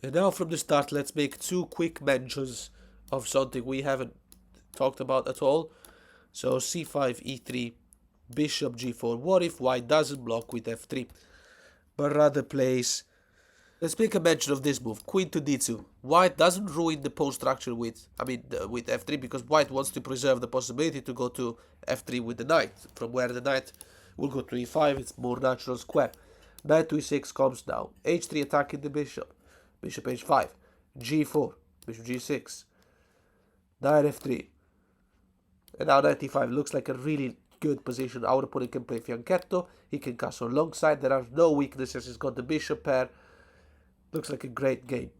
And now from the start, let's make two quick mentions of something we haven't talked about at all. So c5, e3, bishop g4. What if white doesn't block with f3, but rather plays... Let's make a mention of this move, queen to d2. White doesn't ruin the pawn structure with f3, because white wants to preserve the possibility to go to f3 with the knight, from where the knight will go to e5. It's more natural square. Knight to e6 comes now. h3 attacking the bishop. Bishop h5. g4. Bishop g6. Knight f3. And now knight e5 looks like a really good position. Our opponent can play fianchetto. He can castle alongside. There are no weaknesses. He's got the bishop pair. Looks like a great game.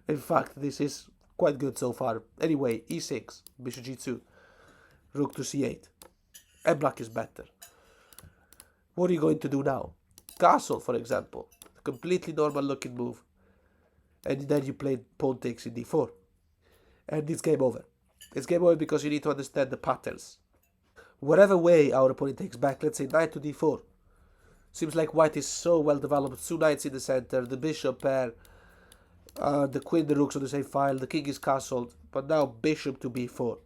In fact, this is quite good so far. Anyway, e6. Bishop g2. Rook to c8. And black is better. What are you going to do now? Castle, for example. Completely normal looking move. And then you play pawn takes in d4. And it's game over. It's game over because you need to understand the patterns. Whatever way our opponent takes back, let's say knight to d4. Seems like white is so well developed. Two knights in the center, the bishop pair, the queen, the rooks on the same file, the king is castled. But now bishop to b4.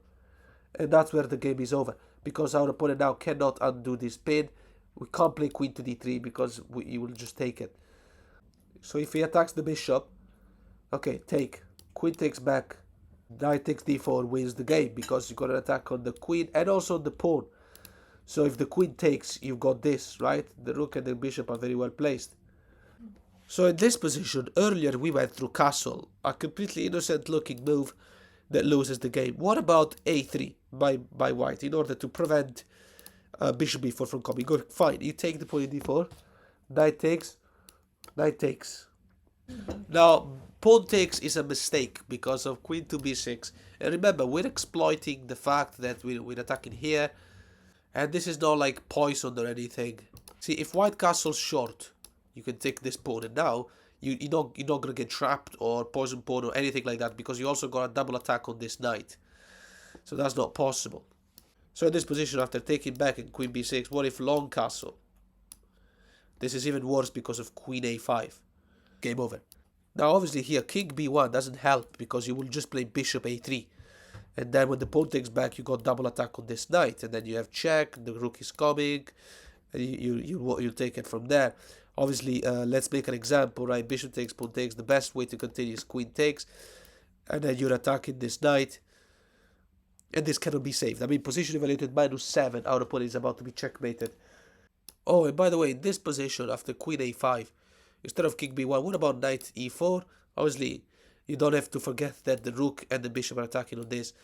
And that's where the game is over. Because our opponent now cannot undo this pin. We can't play queen to d3 because you will just take it. So if he attacks the bishop, okay, take. Queen takes back. Knight takes d4, wins the game because you got an attack on the queen and also on the pawn. So if the queen takes, you've got this, right? The rook and the bishop are very well placed. So in this position, earlier we went through castle, a completely innocent looking move that loses the game. What about a3 by white in order to prevent bishop b4 from coming? Good, fine, you take the pawn in d4, knight takes, knight takes. Now, pawn takes is a mistake because of queen to b6. And remember, we're exploiting the fact that we're attacking here. And this is not like poison or anything. See, if white castles short, you can take this pawn. And now, you're not going to get trapped or poison pawn or anything like that. Because you also got a double attack on this knight. So that's not possible. So in this position, after taking back and queen b6, what if long castle? This is even worse because of queen a5. Game over. Now obviously here king b1 doesn't help because you will just play bishop a3. And then when the pawn takes back, you got double attack on this knight. And then you have check, the rook is coming. And you take it from there. Obviously, let's make an example, right? Bishop takes, pawn takes. The best way to continue is queen takes. And then you're attacking this knight. And this cannot be saved. I mean, position evaluated -7. Our opponent is about to be checkmated. Oh, and by the way, in this position, after queen a5, instead of king b1, what about knight e4? Obviously, you don't have to forget that the rook and the bishop are attacking on this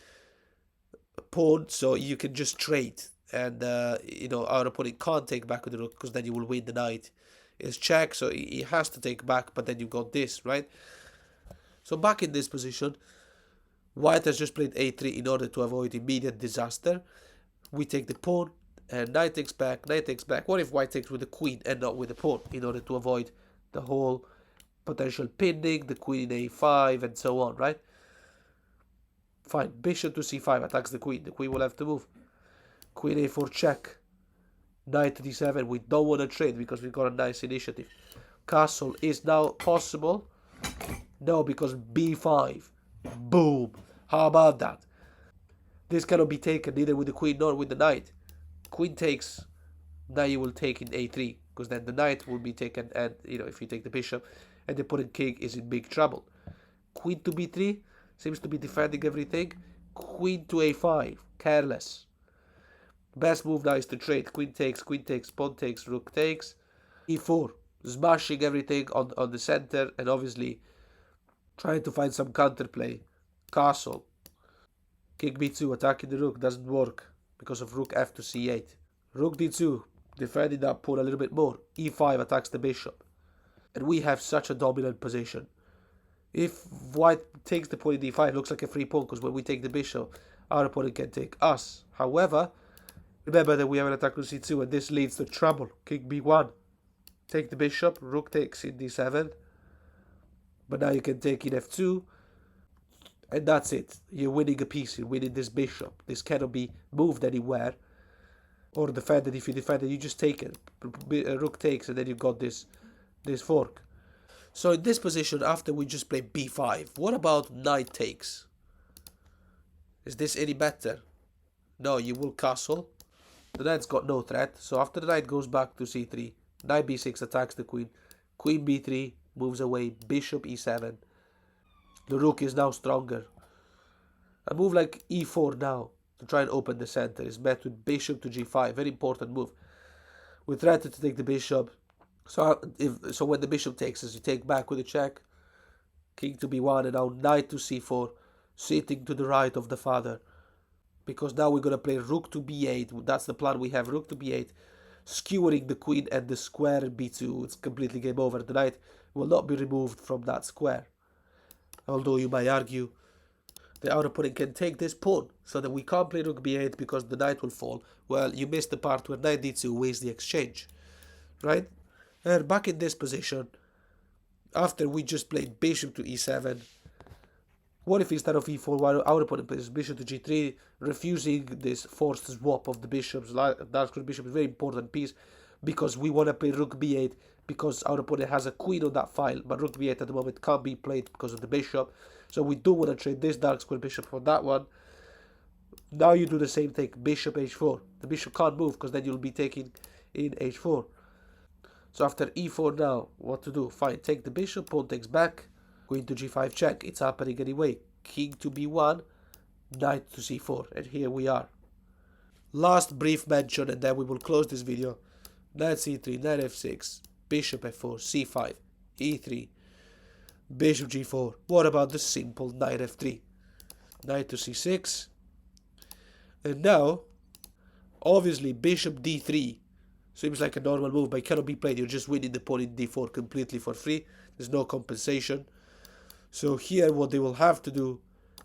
pawn, so you can just trade. And, our opponent can't take back with the rook because then you will win the knight. It's check, so he has to take back, but then you got this, right? So back in this position, white has just played a3 in order to avoid immediate disaster. We take the pawn, and knight takes back, knight takes back. What if white takes with the queen and not with the pawn in order to avoid the whole potential pinning, the queen in a5, and so on, right? Fine, bishop to c5 attacks the queen. The queen will have to move. Queen a4 check. Knight to d7. We don't want to trade because we got a nice initiative. Castle is now possible. No, because b5. Boom. How about that? This cannot be taken neither with the queen nor with the knight. Queen takes. Now you will take in a3. Because then the knight will be taken, and if you take the bishop, and the opponent king is in big trouble. Queen to b3 seems to be defending everything. Queen to a5, careless. Best move now is to trade. Queen takes, pawn takes, rook takes. e4, smashing everything on the center, and obviously trying to find some counterplay. Castle. King b2, attacking the rook, doesn't work because of rook f to c8. Rook d2. Defending that pawn a little bit more. e5 attacks the bishop. And we have such a dominant position. If white takes the pawn in d5, looks like a free pawn because when we take the bishop, our opponent can take us. However, remember that we have an attack on c2 and this leads to trouble. King b1. Take the bishop. Rook takes in d7. But now you can take in f2. And that's it. You're winning a piece. You're winning this bishop. This cannot be moved anywhere. Or defended. If you defend it, you just take it. Rook takes, and then you got this fork. So in this position, after we just play b5, what about knight takes? Is this any better? No, you will castle. The knight's got no threat, so after the knight goes back to c3, knight b6 attacks the queen, queen b3 moves away, bishop e7. The rook is now stronger. A move like e4 now to try and open the center is met with bishop to g5, very important move. We threatened to take the bishop, so when the bishop takes us, you take back with a check, king to b1, and now knight to c4, sitting to the right of the father. Because now we're going to play rook to b8. That's the plan we have, rook to b8, skewering the queen and the square b2. It's completely game over. The knight will not be removed from that square. Although you might argue the our opponent can take this pawn, so that we can't play rook b8 because the knight will fall. Well, you missed the part where knight d2 wins the exchange, right? And back in this position, after we just played bishop to e7, what if instead of e4, our opponent plays bishop to g3, refusing this forced swap of the bishops? Dark square bishop is a very important piece, because we want to play rook b8, because our opponent has a queen on that file, but rook b8 at the moment can't be played because of the bishop. So we do want to trade this dark square bishop for that one. Now you do the same thing, bishop h4. The bishop can't move because then you'll be taking in h4. So after e4 now, what to do? Fine, take the bishop, pawn takes back, queen to g5 check. It's happening anyway. King to b1, knight to c4, and here we are. Last brief mention, and then we will close this video. Knight c3, knight f6, bishop f4, c5, e3, bishop g4. What about the simple knight f3? Knight to c6. And now, obviously, bishop d3 seems like a normal move, but it cannot be played. You're just winning the pawn in d4 completely for free. There's no compensation. So here what they will have to do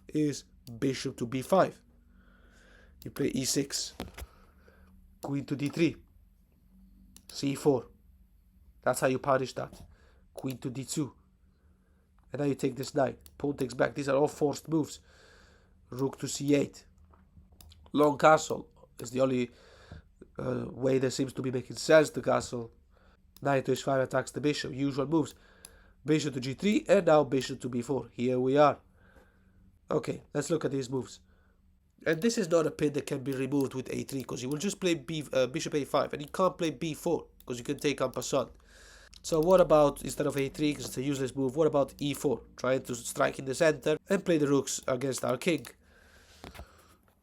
is bishop to b5. You play e6, queen to d3, c4. That's how you punish that. Queen to d2. And now you take this knight. Pawn takes back. These are all forced moves. Rook to c8. Long castle is the only way that seems to be making sense to castle. Knight to h5 attacks the bishop. Usual moves. Bishop to g3 and now bishop to b4. Here we are. Okay, let's look at these moves. And this is not a pin that can be removed with a3, because you will just play bishop a5, and you can't play b4 because you can take en passant. So what about, instead of a3, because it's a useless move, what about e4? Trying to strike in the center and play the rooks against our king.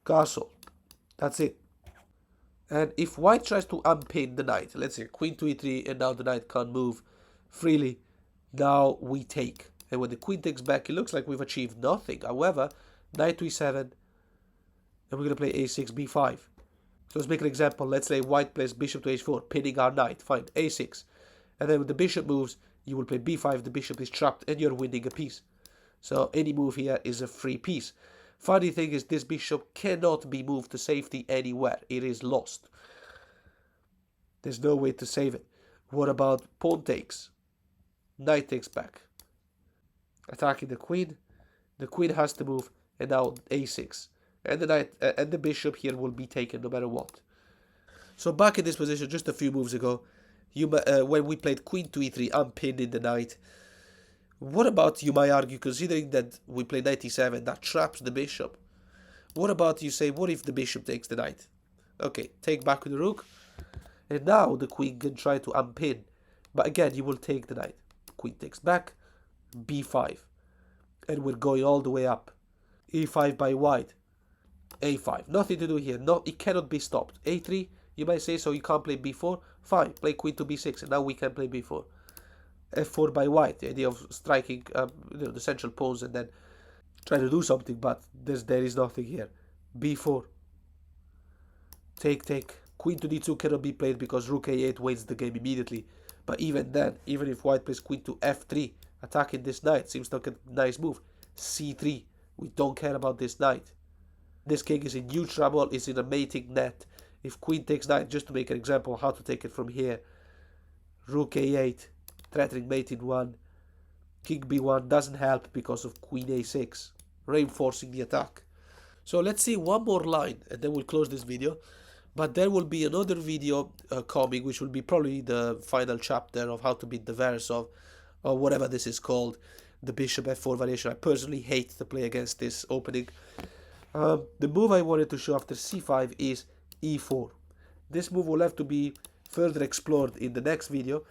Castle. That's it. And if white tries to unpin the knight, let's say queen to e3, and now the knight can't move freely, now we take. And when the queen takes back, it looks like we've achieved nothing. However, knight to e7, and we're going to play a6, b5. So let's make an example. Let's say white plays bishop to h4, pinning our knight. Fine, a6. And then when the bishop moves, you will play b5, the bishop is trapped, and you're winning a piece. So any move here is a free piece. Funny thing is, this bishop cannot be moved to safety anywhere. It is lost. There's no way to save it. What about pawn takes? Knight takes back. Attacking the queen. The queen has to move, and now a6. And the knight and the bishop here will be taken no matter what. So back in this position, just a few moves ago, when we played queen to e3, unpinning the knight. What about, you might argue, considering that we played knight e7, that traps the bishop. What about, you say, what if the bishop takes the knight? Okay, take back with the rook. And now the queen can try to unpin. But again, you will take the knight. Queen takes back, b5. And we're going all the way up. e5 by white. a5. Nothing to do here. No, it cannot be stopped. a3, you might say, so you can't play b4. Fine, play queen to b6, and now we can play b4. f4 by white, the idea of striking the central pawns and then try to do something, but there is nothing here. b4. Take. Queen to d2 cannot be played because rook a8 wins the game immediately. But even then, even if white plays queen to f3, attacking this knight seems like a nice move. c3. We don't care about this knight. This king is in huge trouble, is in a mating net. If queen takes knight, just to make an example how to take it from here. Rook a8, threatening mate in 1. King b1 doesn't help because of queen a6, reinforcing the attack. So let's see one more line and then we'll close this video. But there will be another video coming, which will be probably the final chapter of how to beat the Veresov. or whatever this is called, the bishop f4 variation. I personally hate to play against this opening. The move I wanted to show after c5 is e4. This move will have to be further explored in the next video.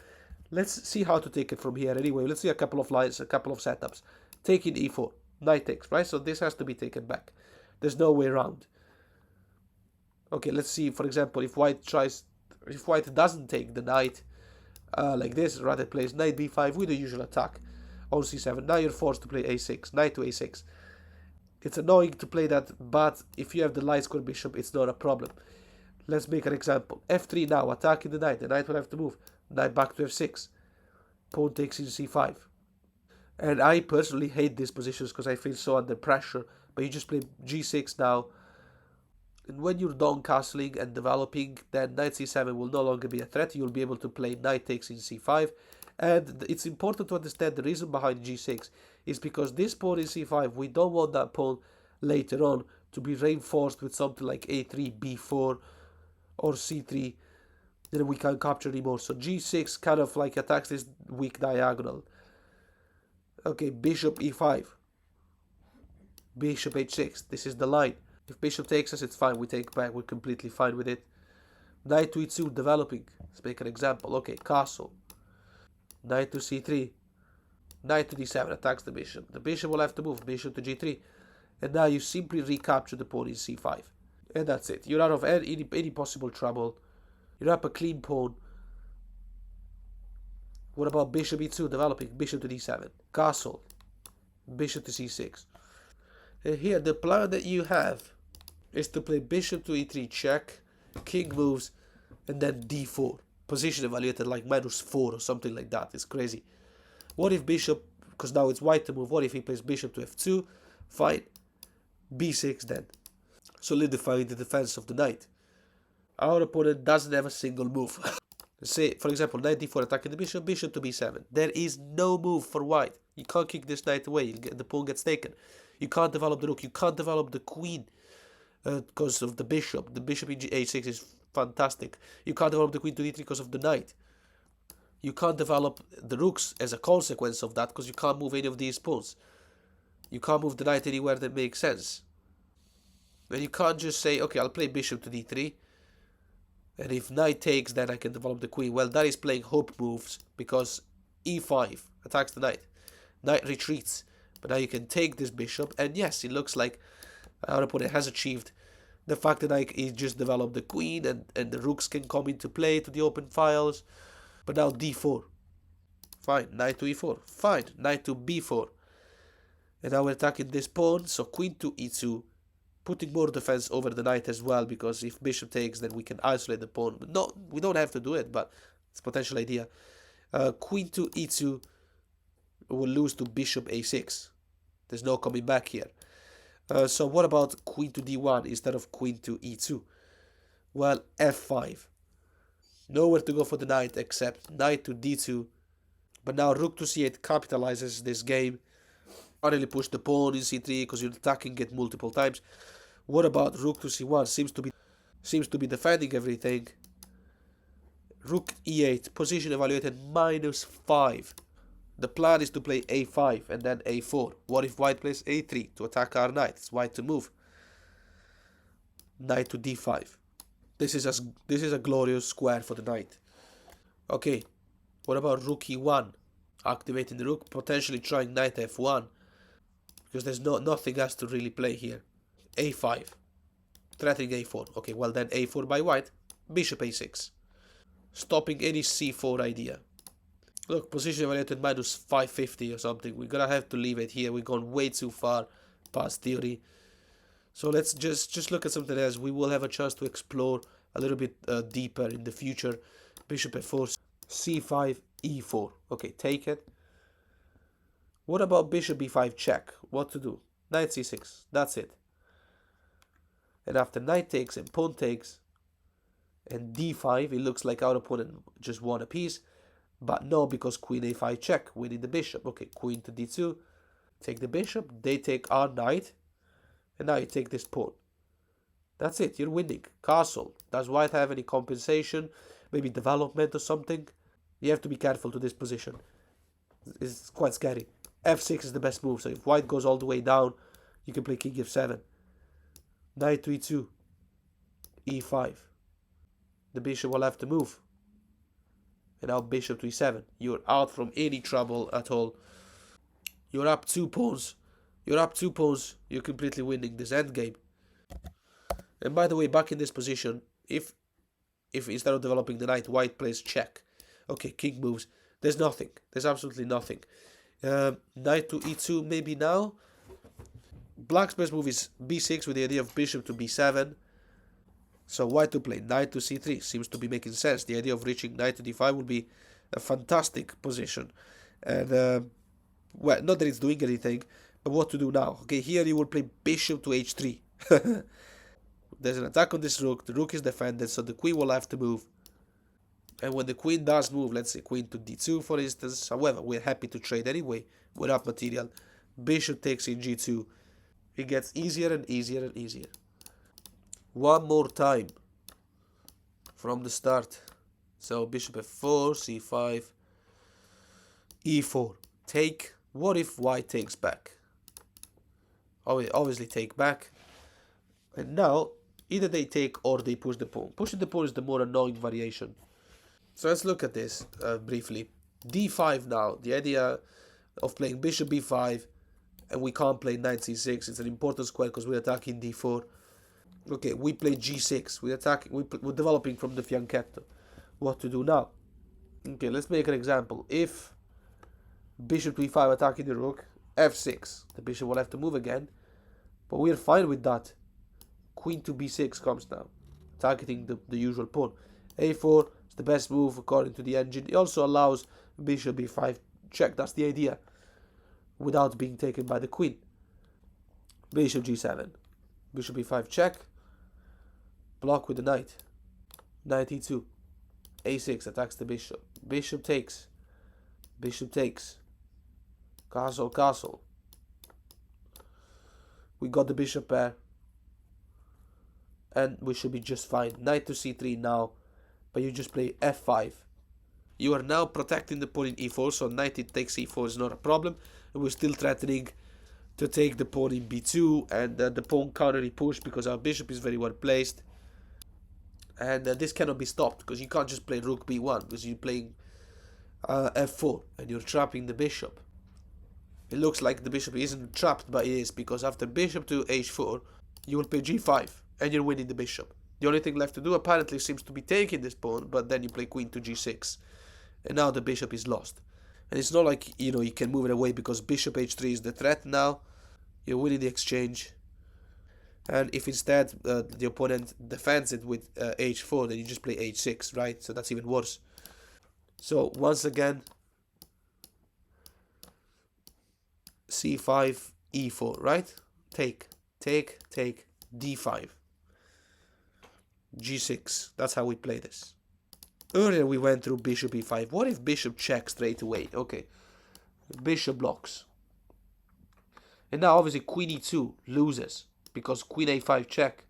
Let's see how to take it from here anyway. Let's see a couple of lines, a couple of setups. Taking e4, knight takes, right? So this has to be taken back. There's no way around. Okay, let's see, for example, if white doesn't take the knight like this, rather plays knight b5 with the usual attack on c7. Now you're forced to play a6, knight to a6. It's annoying to play that, but if you have the light square bishop, it's not a problem. Let's make an example. f3 now, attacking the knight will have to move. Knight back to f6. Pawn takes in c5. And I personally hate these positions because I feel so under pressure. But you just play g6 now. And when you're done castling and developing, then knight c7 will no longer be a threat. You'll be able to play knight takes in c5. And it's important to understand the reason behind g6 is because this pawn in c5, we don't want that pawn later on to be reinforced with something like a3, b4, or c3. Then we can't capture anymore. So g6 kind of like attacks this weak diagonal. Okay, bishop e5. Bishop h6. This is the line. If bishop takes us, it's fine. We take back. We're completely fine with it. Knight to e2, developing. Let's make an example. Okay, castle. Knight to c3. Knight to d7 attacks the bishop. The bishop will have to move. Bishop to g3. And now you simply recapture the pawn in c5. And that's it. You're out of any possible trouble. You're up a clean pawn. What about bishop e2 developing? Bishop to d7. Castle. Bishop to c6. And here the plan that you have is to play bishop to e3 check, king moves, and then d4. Position evaluated like -4 or something like that. It's crazy. What if bishop, because now it's white to move, what if he plays bishop to f2? Fine. b6 then. Solidifying the defense of the knight. Our opponent doesn't have a single move. Say, for example, knight d4 attacking the bishop, bishop to b7. There is no move for white. You can't kick this knight away. The pawn gets taken. You can't develop the rook. You can't develop the queen because of the bishop. The bishop in a6 is fantastic. You can't develop the queen to d3 because of the knight. You can't develop the rooks as a consequence of that because you can't move any of these pawns. You can't move the knight anywhere that makes sense. And you can't just say, okay, I'll play bishop to d3. And if knight takes, then I can develop the queen. Well, that is playing hope moves because e5 attacks the knight. Knight retreats. But now you can take this bishop. And yes, it looks like our opponent has achieved the fact that he just developed the queen and the rooks can come into play to the open files. But now d4. Fine. Knight to e4. Fine. Knight to b4. And now we're attacking this pawn. So queen to e2. Putting more defense over the knight as well, because if bishop takes, then we can isolate the pawn. But no, we don't have to do it, but it's a potential idea. Queen to e2 will lose to bishop a6. There's no coming back here. So what about queen to d1 instead of queen to e2? Well, f5. Nowhere to go for the knight except knight to d2. But now rook to c8 capitalizes this game. Can't really push the pawn in c3 because you're attacking it multiple times. What about rook to c1? Seems to be defending everything. Rook e8, position evaluated -5. The plan is to play a5 and then a4. What if white plays a3 to attack our knight? It's white to move. Knight to d5. This is a glorious square for the knight. Okay, what about rook e1? Activating the rook, potentially trying knight f1. Because there's nothing else to really play here. a5. Threatening a4. Okay, well then a4 by white. Bishop a6. Stopping any c4 idea. Look, position evaluated -550 or something. We're gonna have to leave it here. We've gone way too far past theory. So let's just look at something else. We will have a chance to explore a little bit deeper in the future. Bishop f4, c5, e4. Okay, take it. What about bishop b5 check? What to do? Knight c6. That's it. And after knight takes and pawn takes and d5, it looks like our opponent just won a piece. But no, because queen a5 check, winning the bishop. Okay, queen to d2. Take the bishop. They take our knight. And now you take this pawn. That's it. You're winning. Castle. Does white have any compensation? Maybe development or something? You have to be careful to this position. It's quite scary. F6 is the best move, so if white goes all the way down, you can play king f7. Knight to e2, e5. The bishop will have to move. And now bishop to e7. You're out from any trouble at all. You're up 2 pawns. You're up 2 pawns. You're completely winning this endgame. And by the way, back in this position, if instead of developing the knight, white plays check. Okay, king moves. There's nothing. There's absolutely nothing. Knight to e2 maybe now. Black's best move is b6 with the idea of bishop to b7. So white to play knight to c3 seems to be making sense. The idea of reaching knight to d5 would be a fantastic position. And, well, not that it's doing anything, but what to do now? Okay, here you will play bishop to h3. There's an attack on this rook. The rook is defended, so the queen will have to move. And when the queen does move, let's say queen to d2, for instance, however, we're happy to trade anyway. We're up material. Bishop takes in g2. It gets easier and easier and easier. One more time from the start. So bishop f4, c5, e4. Take. What if white takes back? Obviously take back. And now, either they take or they push the pawn. Pushing the pawn is the more annoying variation. So let's look at this briefly. d5 now. The idea of playing bishop b5, and we can't play knight c6. It's an important square because we're attacking d4. Okay, we play g6. We're developing from the fianchetto. What to do now? Okay, let's make an example. If bishop to e5 attacking the rook, f6. The bishop will have to move again. But we're fine with that. Queen to b6 comes now, targeting the usual pawn. a4 is the best move according to the engine. It also allows bishop b5 check. That's the idea, without being taken by the queen. Bishop g7. Bishop b5 check. Block with the knight. Knight e2. a6 attacks the bishop. Bishop takes. Bishop takes. Castle, castle. We got the bishop pair. And we should be just fine. Knight to c3 now. But you just play f5. You are now protecting the pawn in e4. So knight it takes e4 is not a problem. And we're still threatening to take the pawn in b2. And the pawn counter push because our bishop is very well placed. And this cannot be stopped because you can't just play rook b1 because you're playing f4 and you're trapping the bishop. It looks like the bishop isn't trapped, but it is, because after bishop to h4 you will play g5 and you're winning the bishop. The only thing left to do apparently seems to be taking this pawn, but then you play queen to g6 and now the bishop is lost. And it's not like, you know, you can move it away because bishop h3 is the threat now. You're winning the exchange. And if instead the opponent defends it with h4, then you just play h6, right? So that's even worse. So once again, c5, e4, right? Take, take, take, d5, g6. That's how we play this. Earlier we went through bishop e5. What if bishop checks straight away? Okay, bishop blocks. And now obviously queen e2 loses because queen a5 check.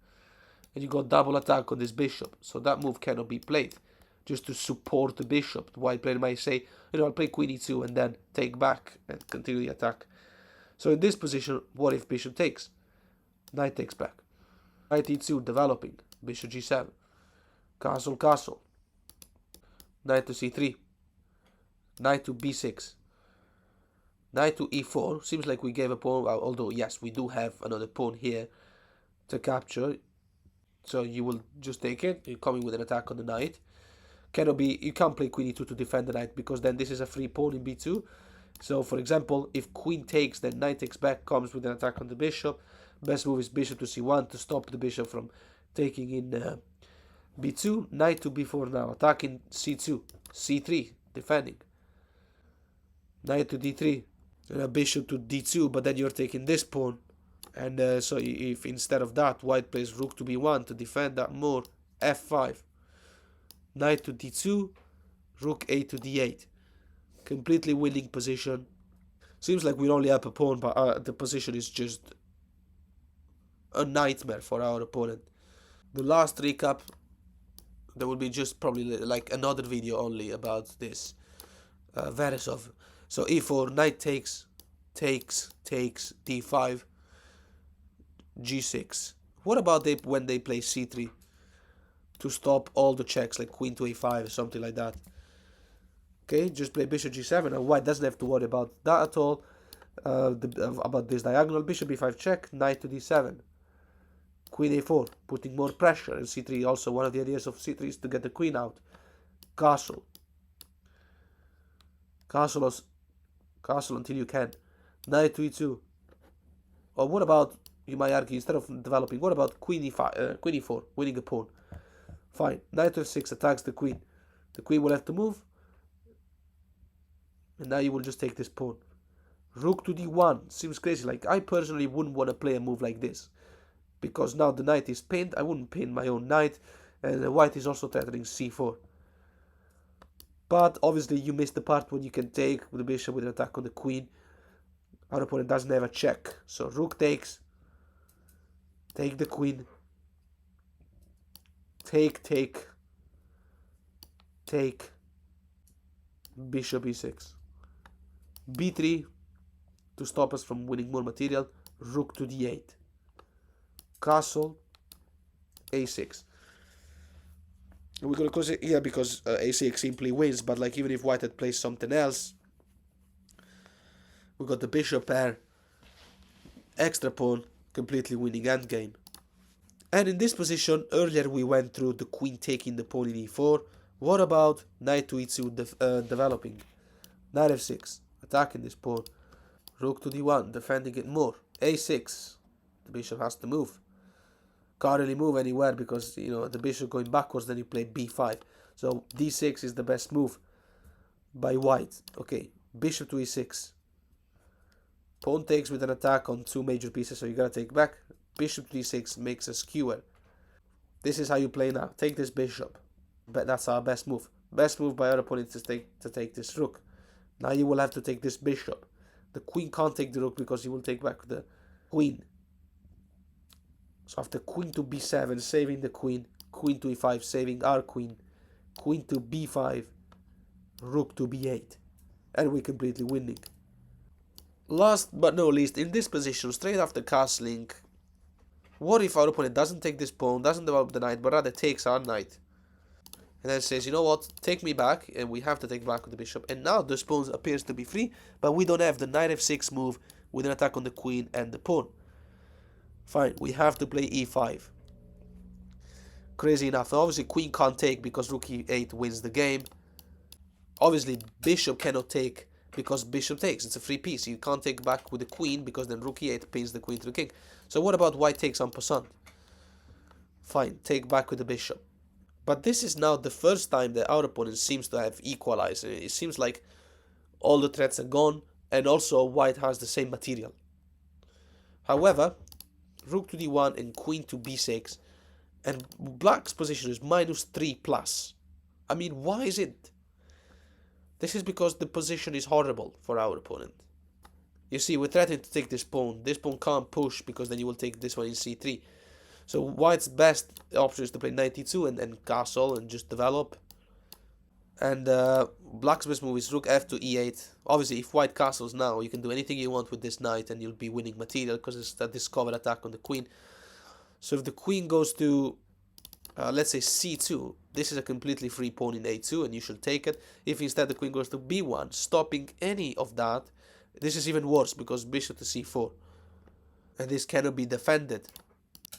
And you got double attack on this bishop. So that move cannot be played. Just to support the bishop. The white player might say, you know, I'll play queen e2 and then take back and continue the attack. So in this position, what if bishop takes? Knight takes back. Knight e2 developing. Bishop g7. Castle, castle. Knight to c3. Knight to b6. Knight to e4. Seems like we gave a pawn, although yes, we do have another pawn here to capture. So you will just take it. You're coming with an attack on the knight. Cannot be, you can't play queen e2 to defend the knight because then this is a free pawn in b2. So for example, if queen takes, then knight takes back, comes with an attack on the bishop. Best move is bishop to c1 to stop the bishop from taking in b2. Knight to b4 now, attacking c2, c3, defending. Knight to d3, and a bishop to d2, but then you're taking this pawn. And so if instead of that, white plays rook to b1 to defend that more, f5. Knight to d2, rook a to d8. Completely winning position. Seems like we're only up a pawn, but the position is just a nightmare for our opponent. The last recap, there will be just probably like another video only about this Veresov. So e4, knight takes, d5, g6. What about when they play c3 to stop all the checks, like queen to a5 or something like that? Okay, just play bishop g7, and white doesn't have to worry about that at all. About this diagonal, bishop b5 check, knight to d7, queen a4, putting more pressure. And c3, also one of the ideas of c3 is to get the queen out. Castle until you can. Knight to e2. Or what about, you might argue, instead of developing, what about queen e4, winning a pawn? Fine. Knight to f6 attacks the queen. The queen will have to move, and now you will just take this pawn. Rook to d1 seems crazy. Like, I personally wouldn't want to play a move like this, because now the knight is pinned. I wouldn't pin my own knight, and white is also threatening c4. But obviously you missed the part when you can take with the bishop with an attack on the queen. Our opponent doesn't have a check, so rook takes, take the queen, take, bishop e6, b3 to stop us from winning more material, rook to d8, castle, a6. We're gonna close it here because a6 simply wins, but like even if white had played something else, we got the bishop pair, extra pawn, completely winning endgame. And in this position, earlier we went through the queen taking the pawn in e4. What about knight to e2 developing? Knight f6, attacking this pawn. Rook to d1, defending it more. a6, the bishop has to move. Can't really move anywhere because, you know, the bishop going backwards, then you play b5. So d6 is the best move by white. Okay, bishop to e6. Pawn takes with an attack on two major pieces, so you gotta take back. Bishop to d6 makes a skewer. This is how you play now. Take this bishop. But that's our best move. Best move by our opponent is to take this rook. Now you will have to take this bishop. The queen can't take the rook because he will take back the queen. So after queen to b7, saving the queen. Queen to e5, saving our queen. Queen to b5. Rook to b8. And we're completely winning. Last but not least, in this position, straight after castling, what if our opponent doesn't take this pawn, doesn't develop the knight, but rather takes our knight? And then says, you know what, take me back, and we have to take back with the bishop. And now this pawn appears to be free, but we don't have the knight f6 move with an attack on the queen and the pawn. Fine, we have to play e5. Crazy enough. Obviously, queen can't take because rook e8 wins the game. Obviously, bishop cannot take because bishop takes. It's a free piece. You can't take back with the queen because then rook e8 pins the queen to the king. So what about white takes en passant? Fine, take back with the bishop. But this is now the first time that our opponent seems to have equalized. It seems like all the threats are gone, and also white has the same material. However, rook to d1 and queen to b6, and black's position is -3 plus. I mean, why is it? This is because the position is horrible for our opponent. You see, we're threatening to take this pawn. This pawn can't push because then you will take this one in c3. So white's best option is to play knight e2 and castle and just develop. And black's best move is rook f to e8. Obviously, if white castles now, you can do anything you want with this knight and you'll be winning material because it's a discovered attack on the queen. So if the queen goes to, let's say c2, this is a completely free pawn in a2 and you should take it. If instead the queen goes to b1, stopping any of that, this is even worse because bishop to c4. And this cannot be defended.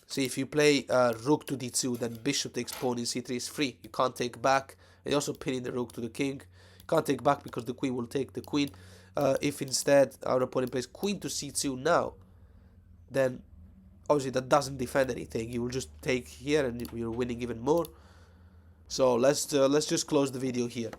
See, if you play rook to d2, then bishop takes pawn in c3 is free. You can't take back. And you're also pinning the rook to the king. You can't take back because the queen will take the queen. If instead our opponent plays queen to c2 now, then obviously that doesn't defend anything. You will just take here and you're winning even more. So let's just close the video here.